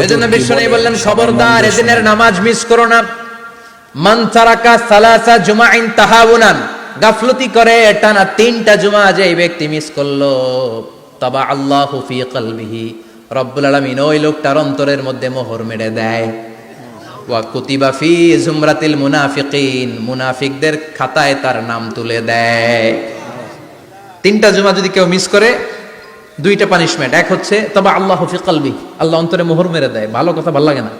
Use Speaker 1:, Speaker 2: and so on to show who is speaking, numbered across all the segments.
Speaker 1: এজন্য বিশ্বনবী বললেন খবরদার এদিনের নামাজ মিস করো না। মান তারাকা সালাসা জুমাইন তাহাউনান, গাফলতি করে টানা 3টা জুমা যে ব্যক্তি মিস করলো, তাবা আল্লাহু ফি কলবিহি, রব্বুল আলামিন ওই লোকটার অন্তরের মধ্যে মোহর মেরে দেয়। ওয়া কুতিবা ফি জুমরাতিল মুনাফিকিন, মুনাফিকদের খাতায় তার নাম তুলে দেয়। 3টা জুমা যদি কেউ মিস করে 2টা পানিশমেন্ট। এক হচ্ছে তবা আল্লাহু ফি কলবি, আল্লাহ অন্তরে মোহর মেরে দেয়। ভালো কথা ভাল লাগে না,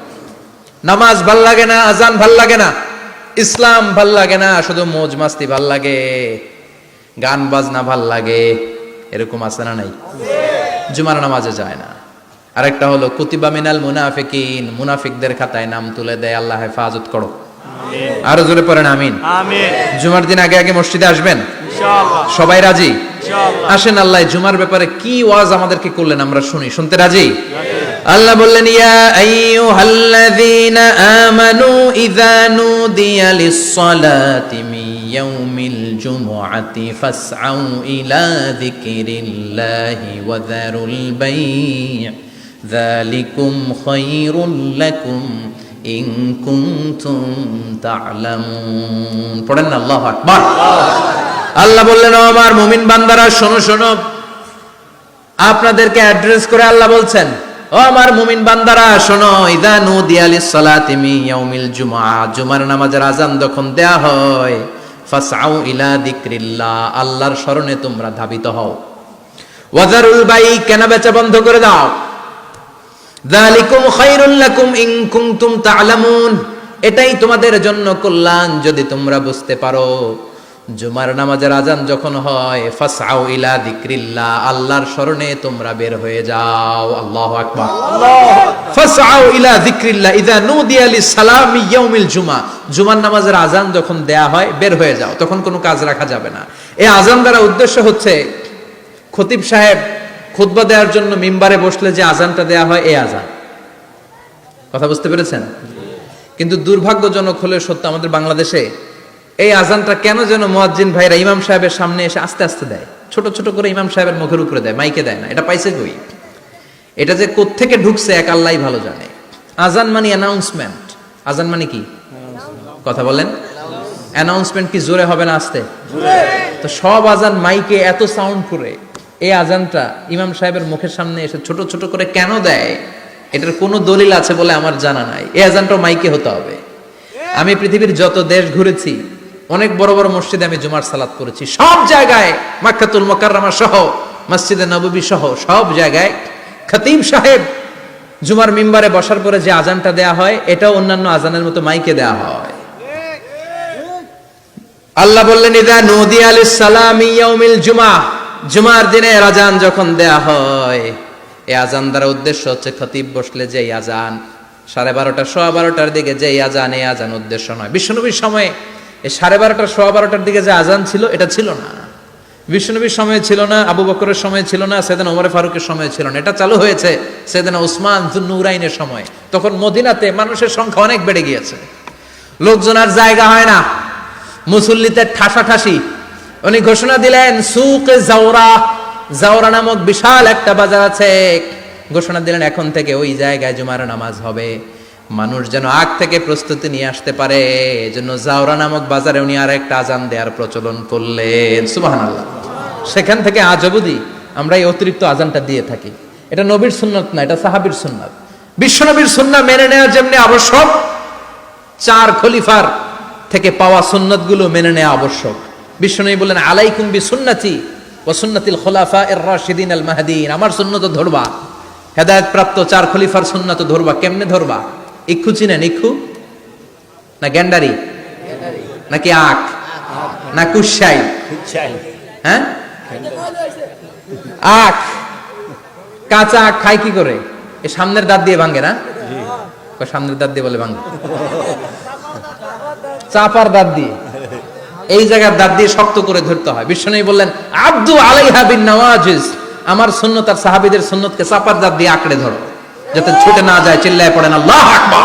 Speaker 1: নামাজ ভাল লাগে না, আজান ভাল লাগে না, ইসলাম ভাল লাগে না, শুধু মৌজ মাস্তি ভাল লাগে, গান বাজনা ভাল লাগে, এরকম আছে না নাই? জুমার নামাজে যায় না। আরেকটা হলো কুতিবা মিনাল মুনাফিকিন, মুনাফিকদের খাতায় নাম তুলে দেয়। আল্লাহ হেফাজত করো, আরো জোরে পড়েন আমিন। জুমার দিন আগে আগে মসজিদে আসবেন ইনশাআল্লাহ, সবাই রাজি? আসেন আল্লাহ জুমার ব্যাপারে কি ওয়াজ আমাদেরকে করলেন আমরা শুনি, শুনতে রাজি? আল্লাহ বললেন ইয়া আইয়ুহাল্লাযীনা আমানু ইযা নুদিয়া লিস-সালাতি মিন ইয়াউমিল জুমআতি ফাসআউ ইলা যিকরিল্লাহি ওয়া যারুল বাই', যালিকুম খায়রুল লাকুম ইন কুনতুম তা'লামুন। পড়েন না আল্লাহু আকবার। আল্লাহ বললেন ও আমার মুমিন বান্দারা শোনো শোনো, আপনাদেরকে অ্যাড্রেস করে আল্লাহ বলছেন ও আমার মুমিন বান্দারা শোনো, ইযা নুদিয়া লিস-সালাতি মিন ইয়াউমিল জুমআ, জুমার নামাজের আযান যখন দেয়া হয়, ফাসআউ ইলা যিকরিল্লাহ, আল্লাহর স্মরণে তোমরা ধাবিত হও। ওয়া যারুল বাই', কেনা বেচা বন্ধ করে দাও। যালিকুম খায়রুল লাকুম ইন কুনতুম তা'লামুন, এটাই তোমাদের জন্য কল্যাণ যদি তোমরা বুঝতে পারো। জুমার নামাজের আযান যখন হয়, ফাসআউ ইলা যিকরিল্লাহ, আল্লাহর স্মরণে তোমরা বের হয়ে যাও। আল্লাহু আকবার। ফাসআউ ইলা যিকরিল্লাহ ইযা নুদিয়া লিস-সালামি ইয়াউমিল জুমআ, জুমার নামাজের আযান যখন দেয়া হয় বের হয়ে যাও, তখন কোনো কাজ রাখা যাবে না। এই আযান দ্বারা উদ্দেশ্য হচ্ছে খতিব সাহেব খুতবা দেওয়ার জন্য মিম্বারে বসলে যে আযানটা দেয়া হয়, এই আযান। কথা বুঝতে পেরেছেন? কিন্তু দুর্ভাগ্যজনক হলে সত্য, আমাদের বাংলাদেশে এই আজানটা কেন যেন মুয়াজ্জিন ভাইরা ইমাম সাহেবের সামনে এসে আস্তে আস্তে দেয়, ছোট ছোট করে ইমাম সাহেবের মুখের উপরে দেয়, মাইকে দেয় না। এটা পাইছে কই? এটা যে কোত্থেকে ঢুকছে এক আল্লাহই ভালো জানে। আজান মানে অ্যানাউন্সমেন্ট। আজান মানে কি? কথা বলেন। অ্যানাউন্সমেন্ট কি জোরে হবে না আস্তে? তো সব আজান মাইকে এত সাউন্ড করে, এই আজানটা ইমাম সাহেবের মুখের সামনে এসে ছোট ছোট করে কেন দেয়? এটার কোনো দলিল আছে বলে আমার জানা নাই। এই আজানটাও মাইকে হতে হবে। আমি পৃথিবীর যত দেশ ঘুরেছি, অনেক বড় বড় মসজিদে আমি জুমার সালাত করেছি, সব জায়গায় মক্কাতুল মুকাররমা সহ মসজিদে নববী সহ সব জায়গায় খতিব সাহেব জুমার মিম্বারে বসার পরে যে আজানটা দেয়া হয়, এটাও অন্যান্য আজানের মতো মাইকে দেয়া হয়। আল্লাহ বললেন ইযা নুদিয়া লিস-সালামি ইয়াউমিল জুমআ, জুমার দিনে আজান যখন দেয়া হয়, এই আজান দ্বারা উদ্দেশ্য হচ্ছে খতিব বসলে যে আজান 12:30 12:15 দিকে যে আজান, এই আজান উদ্দেশ্য নয়। বিশ্বনবীর সময়ে এই 12:30 12:15 দিকে যে আজান ছিল, এটা ছিল না। বিশ্বনবীর সময়ে ছিল না, আবু বকরের সময়ে ছিল না, সাইয়েদনা ওমর ফারুকের সময়ে ছিল না। এটা চালু হয়েছে সাইয়েদনা উসমান যুন্নুরাইনের সময়। তখন মদিনাতে মানুষের সংখ্যা অনেক বেড়ে গিয়েছে, লোকজন আর জায়গা হয় না, মুসল্লিতে ঠাসাঠাসি। উনি ঘোষণা দিলেন সুক জাওরা, জাওরা নামক বিশাল একটা বাজার আছে, ঘোষণা দিলেন এখন থেকে ওই জায়গায় জুমার নামাজ হবে। মানুষ যেন আগ থেকে প্রস্তুতি নিয়ে আসতে পারে, এজন্য জাওরা নামক বাজারে উনি আর একটা আজান দেওয়ার প্রচলন করলেন। সুবহানাল্লাহ। সেখান থেকে আজ অবধি আমরা এই অতিরিক্ত আজানটা দিয়ে থাকি। এটা নবীর সুন্নাত না, এটা সাহাবীর সুন্নাত। বিশ্বনবীর সুন্নাহ মেনে নেওয়া যেমনি আবশ্যক, 4 খলিফার থেকে পাওয়া সুন্নাতগুলো মেনে নেওয়া আবশ্যক। বিশ্বনবী বললেন আলাইকুম বিসুন্নতি ওয়া সুন্নাতিল খুলাফায়ে রাশিদিন আল মাহদিয়িন, আমার সুন্নাত ধরবা, হেদায়েত প্রাপ্ত 4 খলিফার সুন্নাত ধরবা। কেমনে ধরবা? ইক্ষু চিনেন? ইক্ষু না গ্যান্ডারি নাকি আখ না কুশাই? হ্যাঁ, আখ। কাঁচা আখ খায় কি করে? এই সামনের দাঁত দিয়ে ভাঙে না? সামনের দাঁত দিয়ে বলে ভাঙে, চাপার দাঁত দিয়ে, এই জায়গার দাঁত দিয়ে শক্ত করে ধরতে হয়। বিশ্বনবী বললেন আব্দু আলাইহা বিন নওয়াজিজ, আমার সুন্নাত আর সাহাবীদের সুন্নাতকে চাপার দাঁত দিয়ে আঁকড়ে ধরো, যাতে ছুটে না যায়। চিল্লায় পড়েন আল্লাহু আকবার।